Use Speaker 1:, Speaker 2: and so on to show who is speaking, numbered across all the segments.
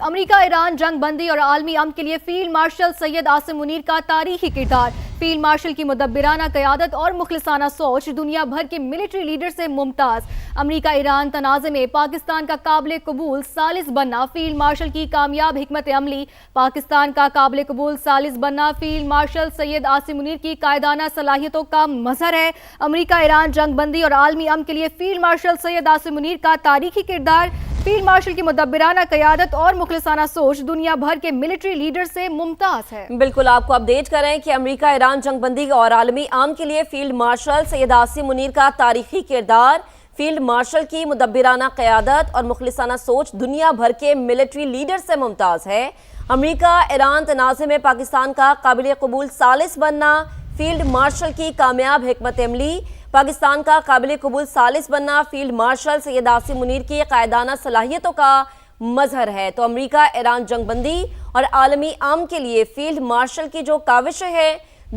Speaker 1: امریکہ ایران جنگ بندی اور عالمی امن کے لیے فیلڈ مارشل سید عاصم منیر کا تاریخی کردار۔ فیلڈ مارشل کی مدبرانہ قیادت اور مخلصانہ سوچ دنیا بھر کے ملٹری لیڈر سے ممتاز۔ امریکہ ایران تنازع میں پاکستان کا قابل قبول ثالث بننا فیلڈ مارشل کی کامیاب حکمت عملی۔ پاکستان کا قابل قبول ثالث بننا فیلڈ مارشل سید عاصم منیر کی قائدانہ صلاحیتوں کا مظہر ہے۔ امریکہ ایران جنگ بندی اور عالمی امن کے لیے فیلڈ مارشل سید عاصم منیر کا تاریخی کردار۔ فیلڈ مارشل کی مدبرانہ قیادت اور مخلصانہ سوچ دنیا بھر کے ملٹری لیڈر سے ممتاز ہے۔
Speaker 2: بالکل آپ کو اپڈیٹ کر رہے ہیں کہ امریکہ ایران جنگ بندی اور عالمی امن کے لیے فیلڈ مارشل سید عاصم منیر کا تاریخی کردار۔ فیلڈ مارشل کی مدبرانہ قیادت اور مخلصانہ سوچ دنیا بھر کے ملٹری لیڈر سے ممتاز ہے۔ امریکہ ایران تنازع میں پاکستان کا قابل قبول ثالث بننا فیلڈ مارشل کی کامیاب حکمت عملی۔ پاکستان کا قابل قبول ثالث بننا فیلڈ مارشل سید عاصم منیر کی قائدانہ صلاحیتوں کا مظہر ہے۔ تو امریکہ ایران جنگ بندی اور عالمی امن کے لیے فیلڈ مارشل کی جو کاوشیں ہیں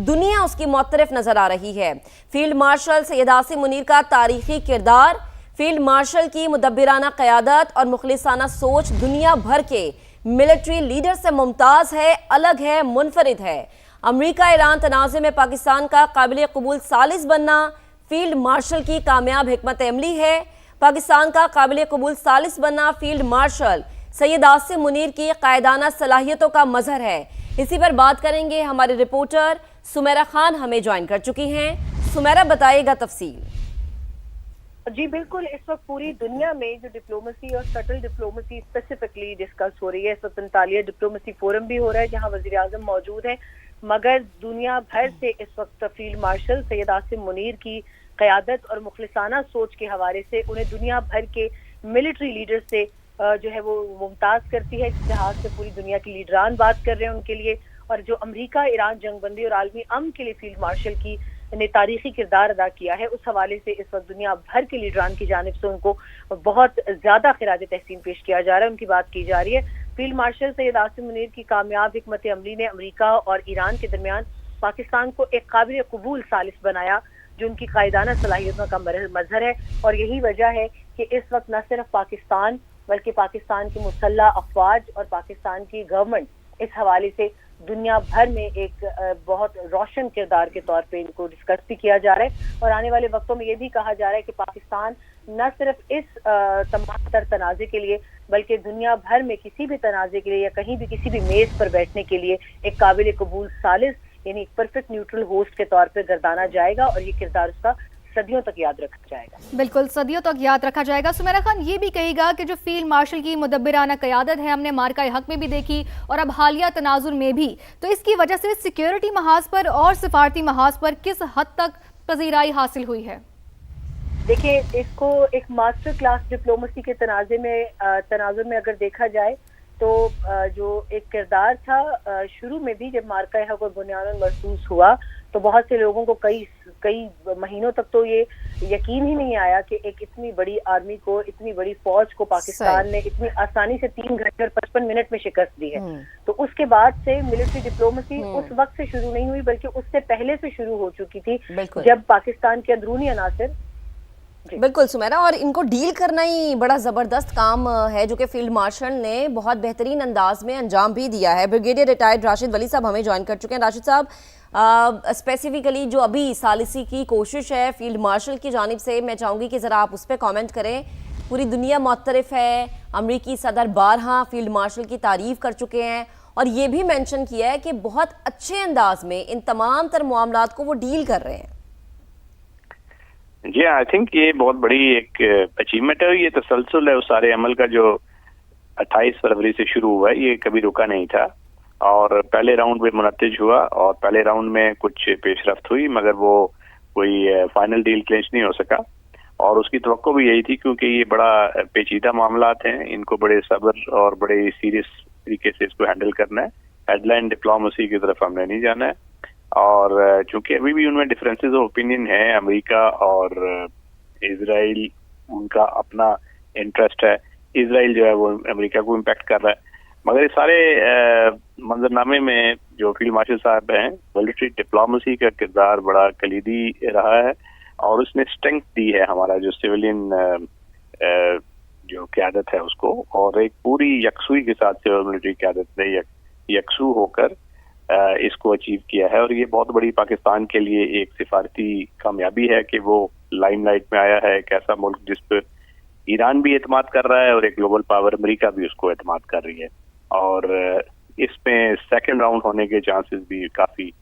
Speaker 2: دنیا اس کی معترف نظر آ رہی ہے۔ فیلڈ مارشل سید عاصم منیر کا تاریخی کردار، فیلڈ مارشل کی مدبرانہ قیادت اور مخلصانہ سوچ دنیا بھر کے ملٹری لیڈر سے ممتاز ہے، الگ ہے، منفرد ہے۔ امریکہ ایران تنازع میں پاکستان کا قابل قبول ثالث بننا فیلڈ مارشل کی کامیاب حکمت عملی ہے۔ پاکستان کا قابل قبول ثالث بننا فیلڈ مارشل سید عاصم منیر کی قائدانہ صلاحیتوں کا مظہر ہے۔ اسی پر بات کریں گے، ہمارے رپورٹر سمیرہ خان ہمیں جوائن کر چکی ہیں۔ سمیرہ بتائے گا تفصیل۔
Speaker 3: جی بالکل، اس وقت پوری دنیا میں جو ڈپلومیسی اور سٹل ڈپلومیسی اسپیسیفکلی ڈسکس ہو رہی ہے۔ اس وقت انطالیہ ڈپلومیسی فورم بھی ہو رہا ہے جہاں وزیر اعظم موجود ہیں، مگر دنیا بھر سے اس وقت فیلڈ مارشل سید عاصم منیر کی قیادت اور مخلصانہ سوچ کے حوالے سے انہیں دنیا بھر کے ملٹری لیڈر سے جو ہے وہ ممتاز کرتی ہے، جس لحاظ سے پوری دنیا کے لیڈران بات کر رہے ہیں ان کے لیے۔ اور جو امریکہ ایران جنگ بندی اور عالمی امن کے لیے فیلڈ مارشل کی نے تاریخی کردار ادا کیا ہے، اس حوالے سے اس وقت دنیا بھر کے لیڈران کی جانب سے ان کو بہت زیادہ خراج تحسین پیش کیا جا رہا ہے، ان کی بات کی جا رہی ہے۔ فیلڈ مارشل سید عاصم منیر کی کامیاب حکمت عملی نے امریکہ اور ایران کے درمیان پاکستان کو ایک قابل قبول ثالث بنایا جو ان کی قائدانہ صلاحیتوں کا مظہر ہے۔ اور یہی وجہ ہے کہ اس وقت نہ صرف پاکستان بلکہ پاکستان کی مسلح افواج اور پاکستان کی گورنمنٹ اس حوالے سے دنیا بھر میں ایک بہت روشن کردار کے طور پہ ان کو ڈسکس بھی کیا جا رہا ہے۔ اور آنے والے وقتوں میں یہ بھی کہا جا رہا ہے کہ پاکستان نہ صرف اس تمام تر تنازع کے لیے بلکہ دنیا بھر میں کسی بھی تنازع کے لیے یا کہیں بھی کسی بھی میز پر بیٹھنے کے لیے ایک قابل قبول ثالث یعنی ایک پرفیکٹ نیوٹرل ہوسٹ کے طور پہ گردانا جائے گا، اور یہ کردار اس کا صدیوں تک یاد رکھا جائے گا۔
Speaker 1: بالکل، صدیوں تک یاد رکھا جائے گا۔ سمیرہ خان، یہ بھی کہے گا کہ جو فیلڈ مارشل کی مدبرانہ قیادت ہے ہم نے مارکہ حق میں بھی دیکھی اور اب حالیہ تناظر میں بھی، تو اس کی وجہ سے سیکیورٹی محاذ پر اور سفارتی محاذ پر کس حد تک پذیرائی حاصل ہوئی ہے؟
Speaker 3: دیکھیں، اس کو ایک ماسٹر کلاس ڈپلومیسی کے تناظر میں اگر دیکھا جائے تو جو ایک کردار تھا شروع میں بھی جب مارکہ حق اور بنیان محسوس ہوا تو بہت سے لوگوں کو کئی مہینوں تک تو یہ یقین ہی نہیں آیا کہ ایک اتنی بڑی آرمی کو، اتنی بڑی فوج کو پاکستان نے اتنی آسانی سے 3 گھنٹے اور 55 منٹ میں شکست دی ہے۔ تو اس کے بعد سے ملٹری ڈپلومیسی اس وقت سے شروع نہیں ہوئی بلکہ اس سے پہلے سے شروع ہو چکی تھی جب پاکستان کے اندرونی عناصر
Speaker 2: بالکل سمیرہ، اور ان کو ڈیل کرنا ہی بڑا زبردست کام ہے جو کہ فیلڈ مارشل نے بہت بہترین انداز میں انجام بھی دیا ہے۔ بریگیڈیئر ریٹائرڈ راشد ولی صاحب ہمیں جوائن کر چکے ہیں۔ راشد صاحب، اسپیسیفکلی جو ابھی ثالثی کی کوشش ہے فیلڈ مارشل کی جانب سے، میں چاہوں گی کہ ذرا آپ اس پہ کامنٹ کریں۔ پوری دنیا معترف ہے، امریکی صدر بارہا فیلڈ مارشل کی تعریف کر چکے ہیں اور یہ بھی مینشن کیا ہے کہ بہت اچھے انداز میں ان تمام تر معاملات کو وہ ڈیل کر رہے ہیں۔
Speaker 4: جی آئی تھنک یہ بہت بڑی ایک اچیومنٹ ہے، یہ تسلسل ہے اس سارے عمل کا جو 28 فروری سے شروع ہوا ہے، یہ کبھی رکا نہیں تھا اور پہلے راؤنڈ میں منتج ہوا اور پہلے راؤنڈ میں کچھ پیش رفت ہوئی مگر وہ کوئی فائنل ڈیل کلینچ نہیں ہو سکا، اور اس کی توقع بھی یہی تھی کیونکہ یہ بڑا پیچیدہ معاملات ہیں، ان کو بڑے صبر اور بڑے سیریس طریقے سے اس کو ہینڈل کرنا ہے۔ ہیڈ لائن ڈپلومیسی کی طرف ہم نے نہیں جانا ہے، اور چونکہ ابھی بھی ان میں ڈفرینسز آف اوپینین ہے، امریکہ اور اسرائیل ان کا اپنا انٹرسٹ ہے، اسرائیل جو ہے وہ امریکہ کو امپیکٹ کر رہا ہے، مگر اس سارے منظرنامے میں جو فیلڈ مارشل صاحب ہیں ملٹری ڈپلومیسی کا کردار بڑا کلیدی رہا ہے اور اس نے اسٹرینتھ دی ہے ہمارا جو سویلین जो क़यादत है उसको, और एक पूरी यकसुई के साथ सिविल मिलिट्री क़यादत ने यकसू होकर इसको अचीव किया है। और ये बहुत बड़ी पाकिस्तान के लिए एक सिफारती कामयाबी है कि वो लाइमलाइट में आया है, एक ऐसा मुल्क जिस पर ईरान भी एतमाद कर रहा है और एक ग्लोबल पावर अमेरिका भी उसको एतमाद कर रही है। और इसमें सेकंड राउंड होने के चांसेस भी काफ़ी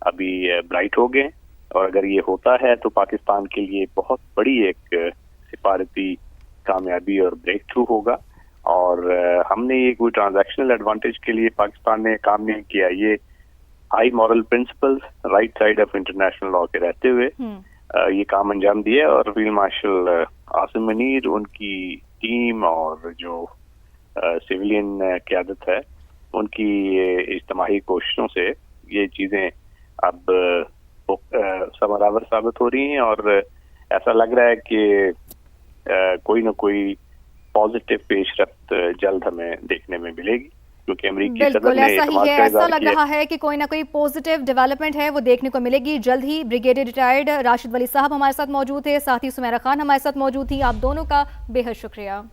Speaker 4: अभी ब्राइट हो गए, और अगर ये होता है तो पाकिस्तान के लिए बहुत बड़ी एक सिफारती कामयाबी और ब्रेक थ्रू होगा। और हमने ये कोई ट्रांजैक्शनल एडवांटेज के लिए पाकिस्तान ने काम नहीं किया, ये high moral principles, right side of international law के रहते हुए ये काम अंजाम दिया। और फील्ड मार्शल आसिम मुनीर, उनकी टीम और जो सिविलियन क़यादत है, उनकी इज्तिमाही कोशिशों से ये चीज़ें अब समरावर साबित हो रही हैं, और ऐसा लग रहा है कि कोई ना कोई पॉजिटिव पेशरफ्त जल्द हमें देखने में मिलेगी, क्योंकि अमेरिकी सदर ने
Speaker 1: ऐसा ही है, ऐसा लग रहा है कि कोई ना कोई पॉजिटिव डेवलपमेंट है वो देखने को मिलेगी जल्द ही। ब्रिगेडियर रिटायर्ड राशिद वली साहब हमारे साथ मौजूद थे, साथ ही सुमेरा खान हमारे साथ मौजूद थी। आप दोनों का बेहद शुक्रिया।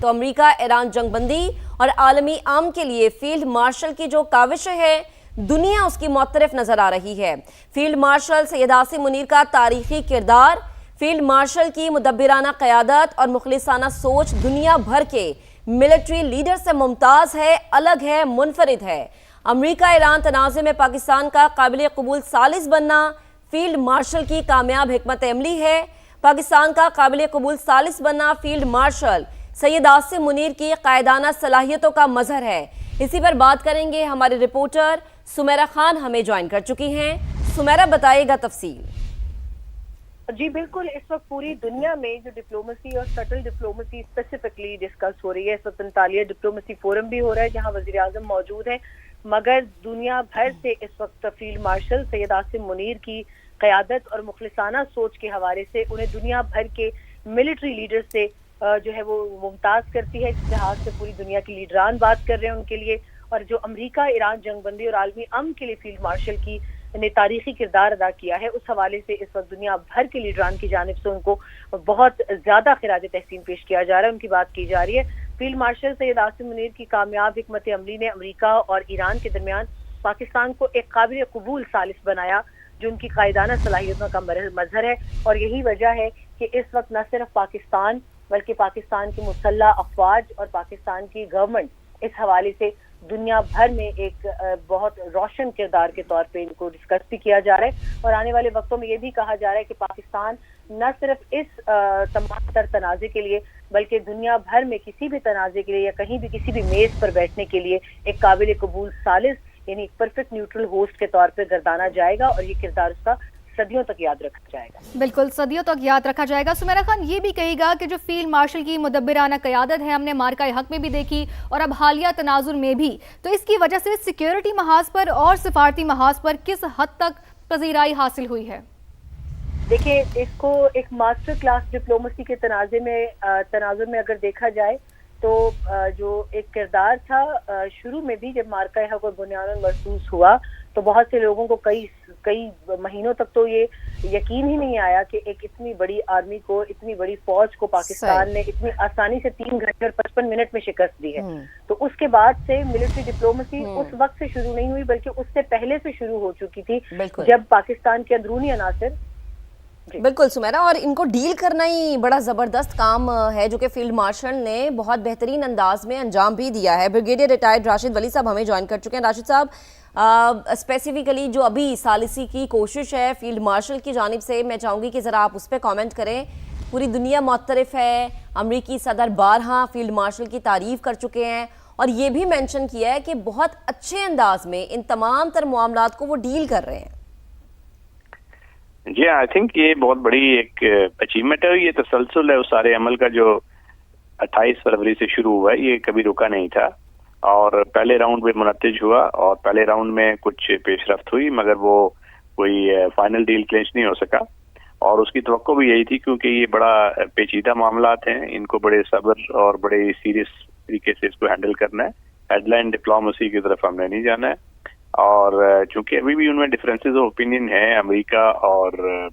Speaker 2: तो अमेरिका ईरान जंगबंदी और आलमी अमन के लिए फील्ड मार्शल की जो काविश है, दुनिया उसकी मुतरफ नजर आ रही है। फील्ड मार्शल सैयद आसिम मुनीर का तारीखी किरदार, फील्ड मार्शल की मुदब्बिराना क़यादत और मुखलिसाना सोच दुनिया भर के मिलिट्री लीडर से मुमताज है, अलग है, मुनफरिद है। अमेरिका ईरान तनाज़े में पाकिस्तान का काबिल कबूल सालिस बनना फील्ड मार्शल की कामयाब हिकमत अमली है। पाकिस्तान का काबिल कबूल सालिस बनना फील्ड मार्शल सैयद आसिम मुनीर की कायदाना सलाहियतों का मजहर है। इसी पर बात करेंगे, हमारे रिपोर्टर सुमेरा खान हमें ज्वाइन कर चुकी हैं। सुमेरा, बताइएगा तफसील।
Speaker 3: जी बिल्कुल, इस वक्त पूरी दुनिया में जो डिप्लोमेसी और सटल डिप्लोमेसी स्पेसिफिकली डिस्कस हो रही है। इस वक्त अंतालिया डिप्लोमेसी फोरम भी हो रहा है जहां वजीर आजम मौजूद है, मगर दुनिया भर से इस वक्त फील्ड मार्शल सैयद आसिम मुनीर की क़यादत और मुखलिसाना सोच के हवाले से उन्हें दुनिया भर के मिलिट्री लीडर से जो है वो मुमताज करती है, जिस लिहाज से पूरी दुनिया के लीडरान बात कर रहे हैं उनके लिए। और जो अमेरिका ईरान जंगबंदी और आलमी अमन के लिए फील्ड मार्शल की ने तारीखी किरदार अदा किया है, उस हवाले से इस वक्त दुनिया भर के लीडरान की जानिब से उनको बहुत ज्यादा खिराज तहसीन पेश किया जा रहा है, उनकी बात की जा रही है। फील्ड मार्शल सैयद आसिम मुनीर की कामयाब हिकमत अमली ने अमेरिका और ईरान के दरमियान पाकिस्तान को एक काबिल कबूल सालिस बनाया, जो उनकी कायदाना सलाहियतों का मजहर है। और यही वजह है कि इस वक्त न सिर्फ पाकिस्तान बल्कि पाकिस्तान की मुसल्लह अफवाज और पाकिस्तान की गवर्नमेंट इस हवाले से दुनिया भर में एक बहुत रोशन किरदार के तौर पे इनको डिस्कस भी किया जा रहा है। और आने वाले वक्तों में ये भी कहा जा रहा है कि पाकिस्तान न सिर्फ इस तमाम तर तनाज़े के लिए बल्कि दुनिया भर में किसी भी तनाज़े के लिए या कहीं भी किसी भी मेज़ पर बैठने के लिए एक काबिल कबूल सालिस यानी एक परफेक्ट न्यूट्रल होस्ट के तौर पे गर्दाना जाएगा, और ये किरदार उसका सदियों तक याद रखा जाएगा।
Speaker 1: बिल्कुल, सदियों तक याद रखा जाएगा। सुमेरा खान, ये भी कहेगा कि जो फील्ड मार्शल की मुदब्बिराना क़यादत है, हमने मार्का हक में भी देखी और अब हालिया तनाजुर में भी, तो इसकी वजह से सिक्योरिटी महाज पर और सिफारती महाज पर किस हद तक पजीराई हासिल हुई है?
Speaker 3: देखिए, इसको एक मास्टर क्लास डिप्लोमेसी के तनाजुर में अगर देखा जाए तो जो एक किरदार था शुरू में भी जब मार्का हक और बुनियादन महसूस हुआ तो बहुत से लोगों को कई महीनों तक तो ये यकीन ही नहीं आया कि एक इतनी बड़ी आर्मी को, इतनी बड़ी फौज को पाकिस्तान ने इतनी आसानी से 3 घंटे और 55 मिनट में शिकस्त दी है। तो उसके बाद से मिलिट्री डिप्लोमेसी उस वक्त से शुरू नहीं हुई बल्कि उससे पहले से शुरू हो चुकी थी, जब पाकिस्तान के अंदरूनी अनासर।
Speaker 2: बिल्कुल सुमेरा, और इनको डील करना ही बड़ा ज़बरदस्त काम है जो कि फील्ड मार्शल ने बहुत बेहतरीन अंदाज में अंजाम भी दिया है। ब्रिगेडियर रिटायर्ड राशिद वली साहब हमें ज्वाइन कर चुके हैं। राशिद साहब, स्पेसिफिकली जो अभी सालिसी की कोशिश है फील्ड मार्शल की जानिब से, मैं चाहूँगी कि ज़रा आप उस पर कॉमेंट करें। पूरी दुनिया मुतरफ है, अमरीकी सदर बारहा फील्ड मार्शल की तारीफ़ कर चुके हैं और ये भी मेंशन किया है कि बहुत अच्छे अंदाज में इन तमाम तर मामलात को वो डील कर रहे हैं।
Speaker 4: जी, आई थिंक ये बहुत बड़ी एक अचीवमेंट है। ये तसलसल है उस सारे अमल का जो 28 फरवरी से शुरू हुआ है, ये कभी रुका नहीं था। और पहले राउंड में मुनत्तिज हुआ और पहले राउंड में कुछ पेशरफ्त हुई, मगर वो कोई फाइनल डील क्लिंच नहीं हो सका। और उसकी तवक्को भी यही थी क्योंकि ये बड़ा पेचीदा मामलात हैं, इनको बड़े सब्र और बड़े सीरियस तरीके से इसको हैंडल करना है। हेडलाइन डिप्लोमेसी की तरफ हमने नहीं जाना है। और चूंकि अभी भी उनमें डिफरेंसेस ऑफ ओपिनियन है, अमेरिका और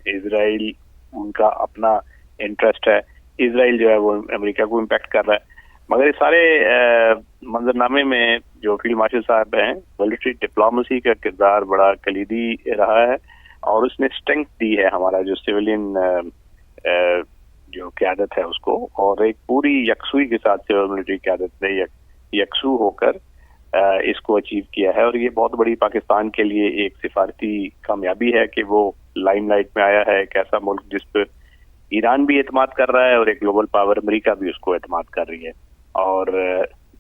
Speaker 4: इजराइल उनका अपना इंटरेस्ट है, इसराइल जो है वो अमेरिका को इम्पैक्ट कर रहा है। मगर इस सारे मंजरनामे में जो फील्ड मार्शल साहब हैं, मिलिट्री डिप्लोमेसी का किरदार बड़ा कलीदी रहा है और उसने स्ट्रेंथ दी है हमारा जो सिविलियन जो क़यादत है उसको, और एक पूरी यकसुई के साथ सिविल मिलिट्री क़यादत ने यकसू होकर इसको अचीव किया है। और ये बहुत बड़ी पाकिस्तान के लिए एक सिफारती कामयाबी है कि वो लाइमलाइट में आया है, एक ऐसा मुल्क जिस पर ईरान भी एतमाद कर रहा है और एक ग्लोबल पावर अमेरिका भी उसको एतमाद कर रही है। और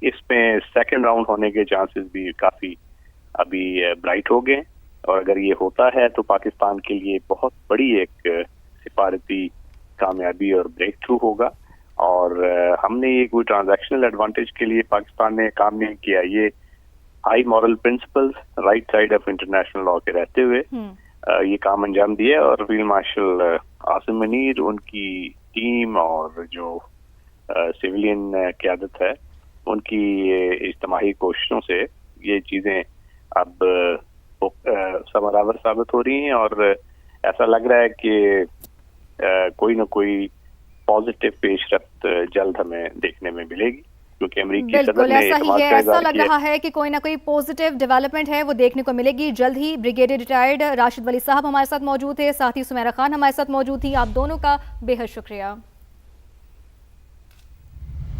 Speaker 4: इसमें सेकंड राउंड होने के चांसेस भी काफ़ी अभी ब्राइट हो गए, और अगर ये होता है तो पाकिस्तान के लिए बहुत बड़ी एक सिफारती कामयाबी और ब्रेक थ्रू होगा। और हमने ये कोई ट्रांजैक्शनल एडवांटेज के लिए पाकिस्तान ने काम नहीं किया, ये high moral principles, right side of international law के रहते हुए ये काम अंजाम दिया। और फील्ड मार्शल आसिम मुनीर, उनकी टीम और जो सिविलियन क़यादत है, उनकी इज्तिमाही कोशिशों से ये चीज़ें अब समरावर साबित हो रही हैं और ऐसा लग रहा है कि कोई ना कोई पॉजिटिव पेशरफ्त जल्द हमें देखने में मिलेगी, क्योंकि अमेरिकी सदर
Speaker 1: बिल्कुल
Speaker 4: ने
Speaker 1: ऐसा ही है। ऐसा लग रहा है कि कोई ना कोई पॉजिटिव डेवलपमेंट है वो देखने को मिलेगी जल्द ही। ब्रिगेडियर रिटायर्ड राशिद वली साहब हमारे साथ मौजूद थे, साथ ही सुमेरा खान हमारे साथ मौजूद थी। आप दोनों का बेहद शुक्रिया।